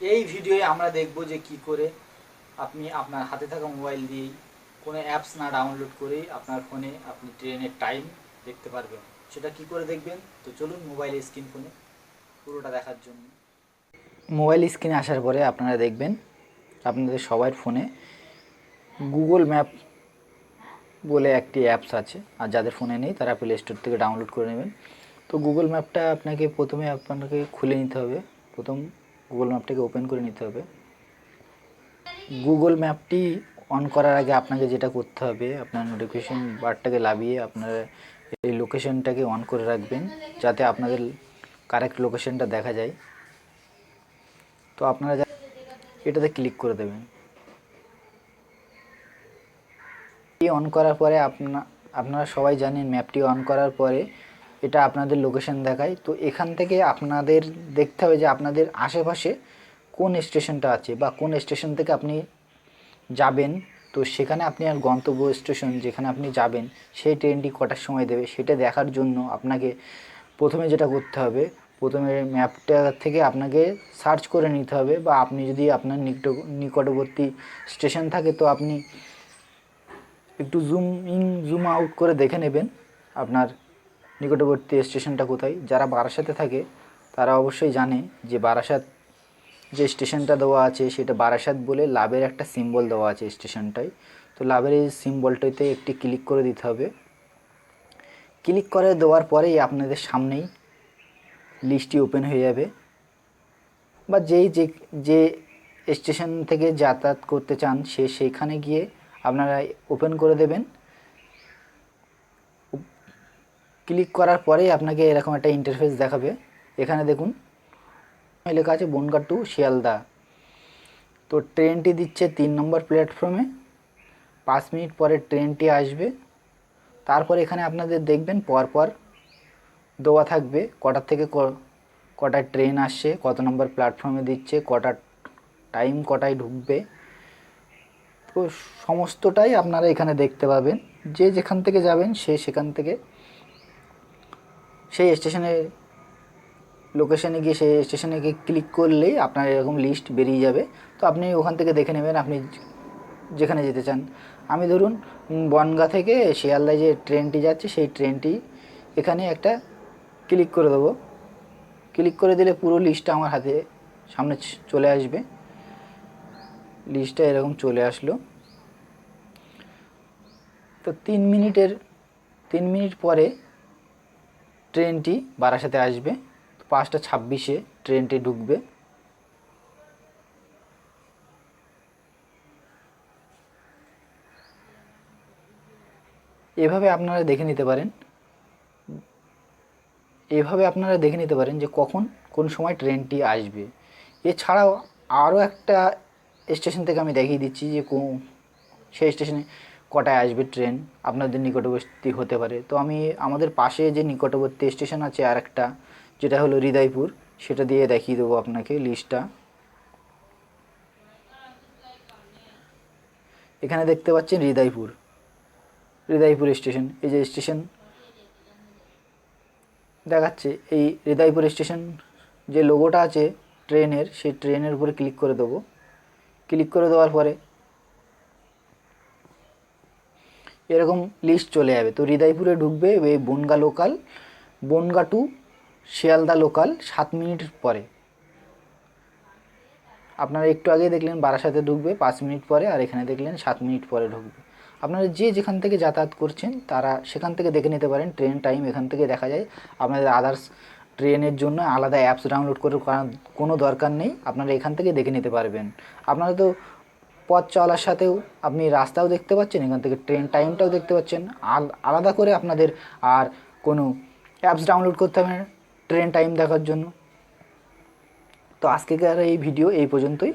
এই ভিডিওয়ে আমরা দেখব যে কি করে আপনি আপনার হাতে থাকা মোবাইল দিয়েই কোনো অ্যাপস না ডাউনলোড করেই আপনার ফোনে আপনি ট্রেনের টাইম দেখতে পারবেন। সেটা কি করে দেখবেন? তো চলুন মোবাইল স্ক্রিন ফোনে পুরোটা দেখার জন্য। মোবাইল স্ক্রিনে আসার পরে আপনারা দেখবেন আপনাদের সবার ফোনে গুগল ম্যাপ বলে একটি অ্যাপস আছে, আর যাদের ফোনে নেই তারা প্লে স্টোর থেকে ডাউনলোড করে নেবেন। তো গুগল ম্যাপটা আপনাকে খুলে নিতে হবে। প্রথম গুগল ম্যাপটাকে ওপেন করে নিতে হবে। গুগল ম্যাপটি অন করার আগে আপনাকে যেটা করতে হবে, আপনার নোটিফিকেশন বারটাকে লাভিয়ে আপনার এই লোকেশনটাকে অন করে রাখবেন, যাতে আপনাদের কারেক্ট লোকেশনটা দেখা যায়। তো আপনারা এটাতে ক্লিক করে দেবেন। অন করার পরে আপনারা সবাই জানেন ম্যাপটি অন করার পরে এটা আপনাদের লোকেশন দেখায়। তো এখান থেকে আপনাদের দেখতে হবে যে আপনাদের আশেপাশে কোন স্টেশনটা আছে বা কোন স্টেশন থেকে আপনি যাবেন। তো সেখানে আপনি আর গন্তব্য স্টেশন যেখানে আপনি যাবেন সেই ট্রেনটি কটার সময় দেবে সেটা দেখার জন্য আপনাকে প্রথমে যেটা করতে হবে, প্রথমে ম্যাপটা থেকে আপনাকে সার্চ করে নিতে হবে, বা আপনি যদি আপনার নিকটবর্তী স্টেশন থাকে তো আপনি একটু জুম ইন জুম আউট করে দেখে নেবেন আপনার নিকটবর্তী স্টেশনটা কোথায়। যারা বারাসাতে থাকে তারা অবশ্যই জানে যে বারাসাত যে স্টেশনটা দেওয়া আছে সেটা বারাসাত বলে লাভের একটা সিম্বল দেওয়া আছে স্টেশনটায়। তো লাভের এই সিম্বলটাতে একটি ক্লিক করে দিতে হবে। ক্লিক করে দেওয়ার পরেই আপনাদের সামনেই লিস্টটি ওপেন হয়ে যাবে, বা যে স্টেশন থেকে যাতায়াত করতে চান সেইখানে গিয়ে আপনারা ওপেন করে দেবেন। ক্লিক করার পরেই আপনাকে এরকম একটা ইন্টারফেস দেখাবে। এখানে দেখুন লেখা আছে বনগাঁ টু শিয়ালদা। তো ট্রেনটি দিচ্ছে 3 নম্বর প্ল্যাটফর্মে, 5 মিনিট পরে ট্রেনটি আসবে। তারপর এখানে আপনাদের দেখবেন পরপর দেওয়া থাকবে কটার থেকে কটায় ট্রেন আসছে, কত নম্বর প্ল্যাটফর্মে দিচ্ছে, কটার টাইম কটায় ঢুকবে। তো সমস্তটাই আপনারা এখানে দেখতে পাবেন। যে যেখান থেকে যাবেন সেখান থেকে সেই স্টেশনের লোকেশানে গিয়ে সেই স্টেশনে গিয়ে ক্লিক করলেই আপনার এরকম লিস্ট বেরিয়ে যাবে। তো আপনি ওখান থেকে দেখে নেবেন আপনি যেখানে যেতে চান। আমি ধরুন বনগাঁ থেকে শিয়ালদায় যে ট্রেনটি যাচ্ছে সেই ট্রেনটি এখানে একটা ক্লিক করে দেবো। ক্লিক করে দিলে পুরো লিস্টটা আমার হাতে সামনে চলে আসবে। লিস্টটা এরকম চলে আসলো। তো 3 মিনিট পরে ট্রেনটি বারাসাতে আসবে। 5টা 26-এ ট্রেনটি ঢুকবে। এভাবে আপনারা দেখে নিতে পারেন যে কখন কোন সময় ট্রেনটি আসবে। এছাড়াও আরও একটা স্টেশন থেকে আমি দেখিয়ে দিচ্ছি যে সেই স্টেশনে কটায় আসবে ট্রেন আপনাদের নিকটবর্তী হতে পারে। তো আমি আমাদের পাশে যে নিকটবর্তী স্টেশন আছে আর একটা, যেটা হলো হৃদয়পুর, সেটা দিয়ে দেখিয়ে দেবো আপনাকে লিস্টটা। এখানে দেখতে পাচ্ছেন হৃদয়পুর স্টেশন। এই যে স্টেশন দেখাচ্ছে, এই হৃদয়পুর স্টেশন যে লোগোটা আছে ট্রেনের, সেই ট্রেনের উপরে ক্লিক করে দেবো। ক্লিক করে দেওয়ার পরে এরকম লিস্ট চলে যাবে। তো হৃদয়পুরে ঢুকবে এই Bongaon to Sealdah local 7 minute পরে। আপনারা একটু আগে দেখলেন বারাসাতে ঢুকবে 5 মিনিট পরে, আর এখানে দেখলেন 7 মিনিট পরে ঢুকবে। আপনারা যে যেখান থেকে যাতায়াত করছেন তারা সেখান থেকে দেখে নিতে পারেন। ট্রেন টাইম এখান থেকে দেখা যায়। আপনাদের আদার্স ট্রেনের জন্য আলাদা অ্যাপস ডাউনলোড করে কোনো দরকার নেই, আপনারা এখান থেকে দেখে নিতে পারবেন। আপনারা তো পথ চলার সাথেও আপনি রাস্তাও দেখতে পাচ্ছেন, এখান থেকে ট্রেন টাইমটাও দেখতে পাচ্ছেন। আলাদা করে আপনাদের আর কোনো অ্যাপস ডাউনলোড করতে হবে না ট্রেন টাইম দেখার জন্য। তো আজকেকার এই ভিডিও এই পর্যন্তই।